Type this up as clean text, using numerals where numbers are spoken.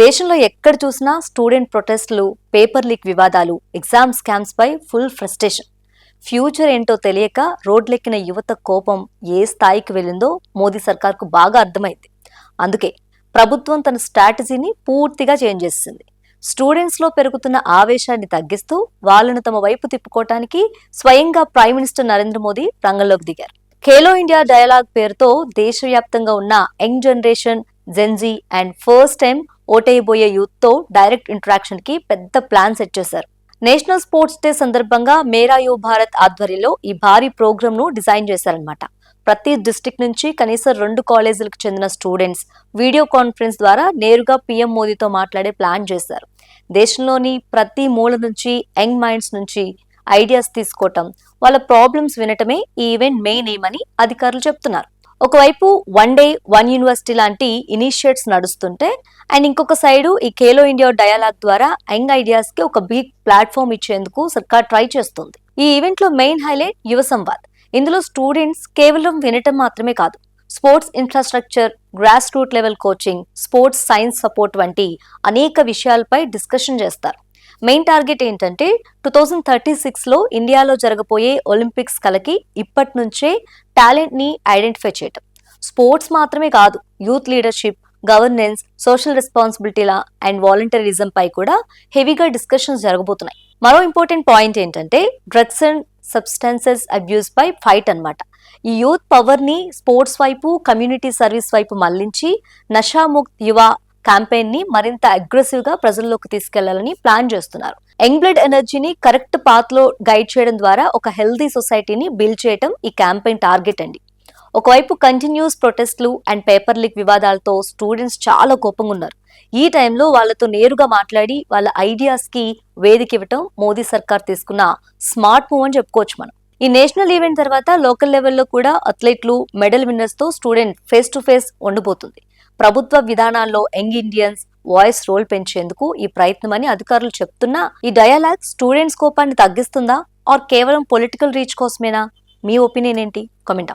దేశంలో ఎక్కడ చూసినా స్టూడెంట్ ప్రొటెస్టులు, పేపర్ లీక్ వివాదాలు, ఎగ్జామ్ స్కామ్స్ పై ఫుల్ ఫ్రస్ట్రేషన్. ఫ్యూచర్ ఏంటో తెలియక రోడ్లెక్కిన యువత కోపం ఏ స్థాయికి వెళ్ళిందో మోదీ సర్కార్కు బాగా అర్థమైంది. అందుకే ప్రభుత్వం తన స్ట్రాటజీని పూర్తిగా చేంజ్ చేసింది. స్టూడెంట్స్ లో పెరుగుతున్న ఆవేశాన్ని తగ్గిస్తూ వాళ్ళను తమ వైపు తిప్పుకోవటానికి స్వయంగా ప్రైమ్ మినిస్టర్ నరేంద్ర మోదీ రంగంలోకి దిగారు. ఖేలో ఇండియా డైలాగ్ పేరుతో దేశవ్యాప్తంగా ఉన్న young generation, gen Z and first time ఓటేయబోయే యూత్ తో డైరెక్ట్ ఇంటరాక్షన్ కి పెద్ద ప్లాన్ సెట్ చేశారు. నేషనల్ స్పోర్ట్స్ డే సందర్భంగా మేరా యువ భారత్ ఆధ్వర్యంలో ఈ భారీ ప్రోగ్రామ్ ను డిజైన్ చేశారన్నమాట. ప్రతి డిస్ట్రిక్ట్ నుంచి కనీసం 2 కాలేజీలకు చెందిన స్టూడెంట్స్ వీడియో కాన్ఫరెన్స్ ద్వారా నేరుగా పీఎం మోదీతో మాట్లాడే ప్లాన్ చేశారు. దేశంలోని ప్రతి మూల నుంచి యంగ్ మైండ్స్ నుంచి ఐడియాస్ తీసుకోవటం, వాళ్ళ ప్రాబ్లమ్స్ వినటమే ఈ ఈవెంట్ మెయిన్ ఎయిమ్ అని అధికారులు చెప్తున్నారు. ఒకవైపు 1 డే 1 యూనివర్సిటీ లాంటి ఇనిషియేట్స్ నడుస్తుంటే, అండ్ ఇంకొక సైడు ఈ ఖేలో ఇండియా డయాలాగ్ ద్వారా యంగ్ ఐడియాస్ కి ఒక బిగ్ ప్లాట్ఫామ్ ఇచ్చేందుకు సర్కార్ ట్రై చేస్తుంది. ఈ ఈవెంట్ లో మెయిన్ హైలైట్ యువ సంవాద్. ఇందులో స్టూడెంట్స్ కేవలం వినటం మాత్రమే కాదు, sports infrastructure, grass root level coaching, sports science support వంటి అనేక విషయాలపై డిస్కషన్ చేస్తారు. మెయిన్ టార్గెట్ ఏంటంటే 2036లో ఇండియాలో జరగబోయే ఒలింపిక్స్ కలకి ఇప్పటి నుంచే టాలెంట్ ని ఐడెంటిఫై చేయటం. స్పోర్ట్స్ మాత్రమే కాదు, యూత్ లీడర్షిప్, గవర్నెన్స్, సోషల్ రెస్పాన్సిబిలిటీల అండ్ వాలంటీరిజం పై కూడా హెవీగా డిస్కషన్స్ జరగబోతున్నాయి. మరో ఇంపార్టెంట్ పాయింట్ ఏంటంటే డ్రగ్స్ అండ్ సబ్స్టాన్సెస్ అబ్యూస్ పై ఫైట్ అన్నమాట. ఈ యూత్ పవర్ ని స్పోర్ట్స్ వైపు, కమ్యూనిటీ సర్వీస్ వైపు మళ్లించి నషాముక్త్ యువ క్యాంపెయిన్ ని మరింత అగ్రెసివ్ గా ప్రజల్లోకి తీసుకెళ్లాలని ప్లాన్ చేస్తున్నారు. యంగ్ బ్లడ్ ఎనర్జీని కరెక్ట్ పాత్ లో గైడ్ చేయడం ద్వారా ఒక హెల్దీ సొసైటీని బిల్డ్ చేయడం ఈ క్యాంపెయిన్ టార్గెట్ అండి. ఒకవైపు కంటిన్యూస్ ప్రొటెస్ట్లు అండ్ పేపర్ లీక్ వివాదాలతో స్టూడెంట్స్ చాలా కోపంగా ఉన్నారు. ఈ టైంలో వాళ్ళతో నేరుగా మాట్లాడి వాళ్ళ ఐడియాస్ కి వేదిక ఇవ్వటం మోదీ సర్కార్ తీసుకున్న స్మార్ట్ మూవ్ అని చెప్పుకోవచ్చు మనం. ఈ నేషనల్ ఈవెంట్ తర్వాత లోకల్ లెవెల్లో కూడా అథ్లెట్లు, మెడల్ విన్నర్స్ తో స్టూడెంట్ ఫేస్ టు ఫేస్ ఉండబోతుంది. ప్రభుత్వ విధానాల్లో యంగ్ ఇండియన్స్ వాయిస్ రోల్ పెంచేందుకు ఈ ప్రయత్నం అని అధికారులు చెప్తున్నా, ఈ డయాలాగ్ స్టూడెంట్స్ కోపాన్ని తగ్గిస్తుందా ఆర్ కేవలం పొలిటికల్ రీచ్ కోసమేనా? మీ ఒపీనియన్ ఏంటి? కామెంట్.